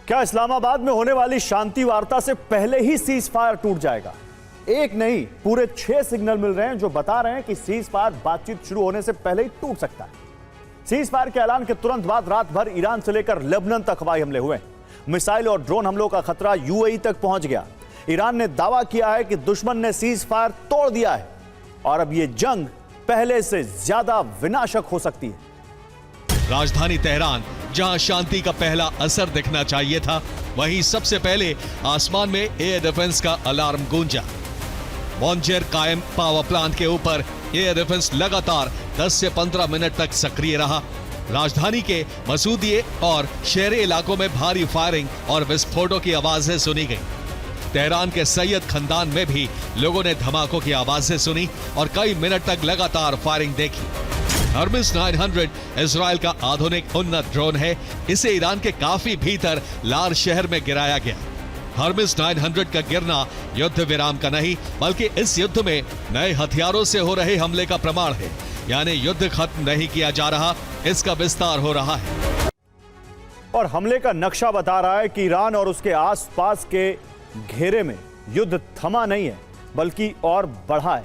क्या इस्लामाबाद में होने वाली शांति वार्ता से पहले ही सीज फायर टूट जाएगा? एक नहीं, पूरे 6 सिग्नल मिल रहे हैं जो बता रहे हैं कि सीज फायर बातचीत शुरू होने से पहले ही टूट सकता है। सीज फायर के ऐलान के तुरंत बाद रात भर ईरान से लेकर लेबनान तक हवाई हमले हुए। मिसाइल और ड्रोन हमलों का खतरा यूएई तक पहुंच गया। ईरान ने दावा किया है कि दुश्मन ने सीज फायर तोड़ दिया है और अब यह जंग पहले से ज्यादा विनाशक हो सकती है। राजधानी तेहरान, जहां शांति का पहला असर दिखना चाहिए था, वहीं सबसे पहले आसमान में एयर डिफेंस का अलार्म गूंजा। मॉन्जेर कायम पावर प्लांट के ऊपर एयर डिफेंस लगातार 10 से 15 मिनट तक सक्रिय रहा। राजधानी के मसूदिये और शहरी इलाकों में भारी फायरिंग और विस्फोटों की आवाजें सुनी गई। तेहरान के सैयद खंदान में भी लोगों ने धमाकों की आवाजें सुनी और कई मिनट तक लगातार फायरिंग देखी। हर्मिस 900 इजराइल का आधुनिक उन्नत ड्रोन है। इसे ईरान के काफी भीतर लार शहर में गिराया गया। हर्मिस 900 का गिरना युद्ध विराम का नहीं, बल्कि इस युद्ध में नए हथियारों से हो रहे हमले का प्रमाण है। यानी युद्ध खत्म नहीं किया जा रहा, इसका विस्तार हो रहा है। और हमले का नक्शा बता रहा है कि ईरान और उसके आसपास के घेरे में युद्ध थमा नहीं है, बल्कि और बढ़ा है।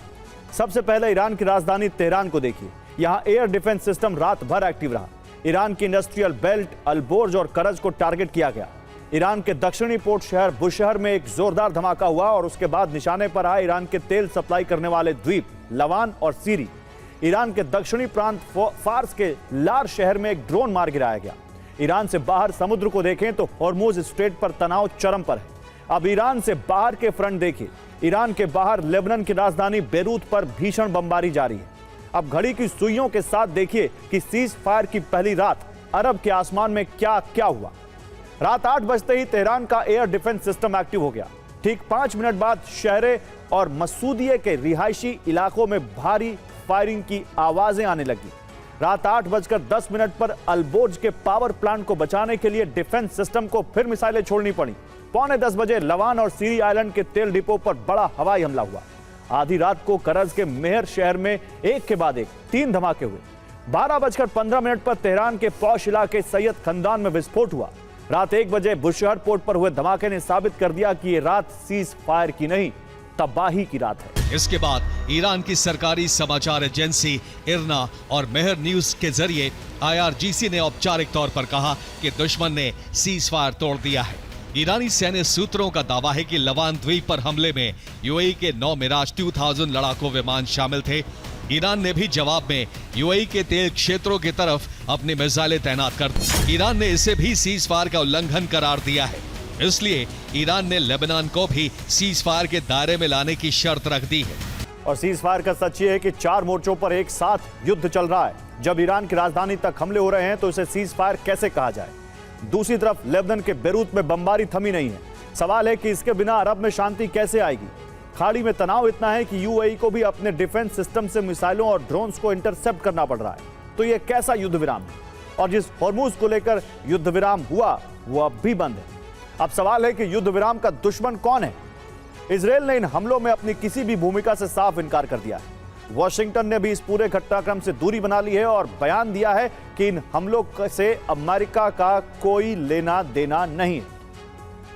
सबसे पहले ईरान की राजधानी तेहरान को देखिए। यहां एयर डिफेंस सिस्टम रात भर एक्टिव रहा। ईरान की इंडस्ट्रियल बेल्ट, अल्बोर्ज और करज को टारगेट किया गया। ईरान के दक्षिणी पोर्ट शहर बुशहर में एक जोरदार धमाका हुआ और उसके बाद निशाने पर आए ईरान के तेल सप्लाई करने वाले द्वीप लवान और सीरी। ईरान के दक्षिणी प्रांत फार्स के लार शहर में एक ड्रोन मार गिराया गया। ईरान से बाहर समुद्र को देखें तो हॉर्मुज स्ट्रेट पर तनाव चरम पर है। अब ईरान से बाहर के फ्रंट देखिए। ईरान के बाहर लेबनान की राजधानी बेरूत पर भीषण बमबारी जारी है। अब घड़ी की सुइयों के साथ देखिए कि सीज फायर की पहली रात अरब के आसमान में क्या क्या हुआ। रात 8 बजते ही तेहरान का एयर डिफेंस सिस्टम एक्टिव हो गया। ठीक 5 मिनट बाद शहरे और मसूदिये के रिहायशी इलाकों में भारी फायरिंग की आवाजें आने लगी। रात 8:10 पर अल्बोर्ज के पावर प्लांट को बचाने के लिए डिफेंस सिस्टम को फिर मिसाइलें छोड़नी पड़ी। 9:45 बजे लवान और सीरी आइलैंड के तेल डिपो पर बड़ा हवाई हमला हुआ। आधी रात को करज के मेहर शहर में एक के बाद एक 3 धमाके हुए। 12:15 पर तेहरान के पौश इलाके सैयद खंदान में विस्फोट हुआ। रात 1 बजे बुशहर पोर्ट पर हुए धमाके ने साबित कर दिया कि ये रात सीज फायर की नहीं, तबाही की रात है। इसके बाद ईरान की सरकारी समाचार एजेंसी इरना और मेहर न्यूज के जरिए IRGC ने औपचारिक तौर पर कहा कि दुश्मन ने सीज फायर तोड़ दिया है। ईरानी सैन्य सूत्रों का दावा है कि लवान द्वीप पर हमले में यूएई के 9 मिराज 2000 लड़ाकू विमान शामिल थे। ईरान ने भी जवाब में यूएई के तेल क्षेत्रों की तरफ अपनी मिसाइलें तैनात कर दी। ईरान ने इसे भी सीज फायर का उल्लंघन करार दिया है। इसलिए ईरान ने लेबनान को भी सीज फायर के दायरे में लाने की शर्त रख दी है। और सीज फायर का सच ये है कि 4 मोर्चों पर एक साथ युद्ध चल रहा है। जब ईरान की राजधानी तक हमले हो रहे हैं तो इसे सीज फायर कैसे कहा जाए? दूसरी तरफ लेबनान के बेरूत में बमबारी थमी नहीं है। सवाल है कि इसके बिना अरब में शांति कैसे आएगी? खाड़ी में तनाव इतना है कि यूएई को भी अपने डिफेंस सिस्टम से मिसाइलों और ड्रोन्स को इंटरसेप्ट करना पड़ रहा है। तो यह कैसा युद्ध विराम है? और जिस हॉर्मुज को लेकर युद्ध विराम हुआ वो अब भी बंद है। अब सवाल है कि युद्ध विराम का दुश्मन कौन है? इजरायल ने इन हमलों में अपनी किसी भी भूमिका से साफ इनकार कर दिया है। वॉशिंगटन ने भी इस पूरे घटनाक्रम से दूरी बना ली है और बयान दिया है कि इन हमलों से अमेरिका का कोई लेना देना नहीं है।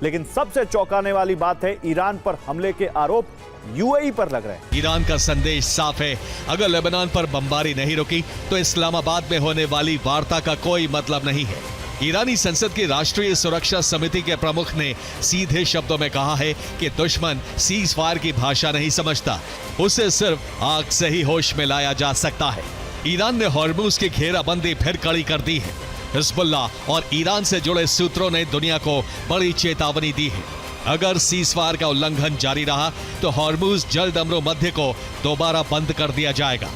लेकिन सबसे चौंकाने वाली बात है, ईरान पर हमले के आरोप यूएई पर लग रहे हैं। ईरान का संदेश साफ है, अगर लेबनान पर बमबारी नहीं रुकी तो इस्लामाबाद में होने वाली वार्ता का कोई मतलब नहीं है। ईरानी संसद की राष्ट्रीय सुरक्षा समिति के प्रमुख ने सीधे शब्दों में कहा है कि दुश्मन सीज फायर की भाषा नहीं समझता, उसे सिर्फ आग से ही होश में लाया जा सकता है। ईरान ने हॉर्मुज की घेराबंदी फिर कड़ी कर दी है। हिजबुल्लाह और ईरान से जुड़े सूत्रों ने दुनिया को बड़ी चेतावनी दी है। अगर सीज फायर का उल्लंघन जारी रहा तो हॉर्मुज जल्द अमरो मध्य को दोबारा बंद कर दिया जाएगा।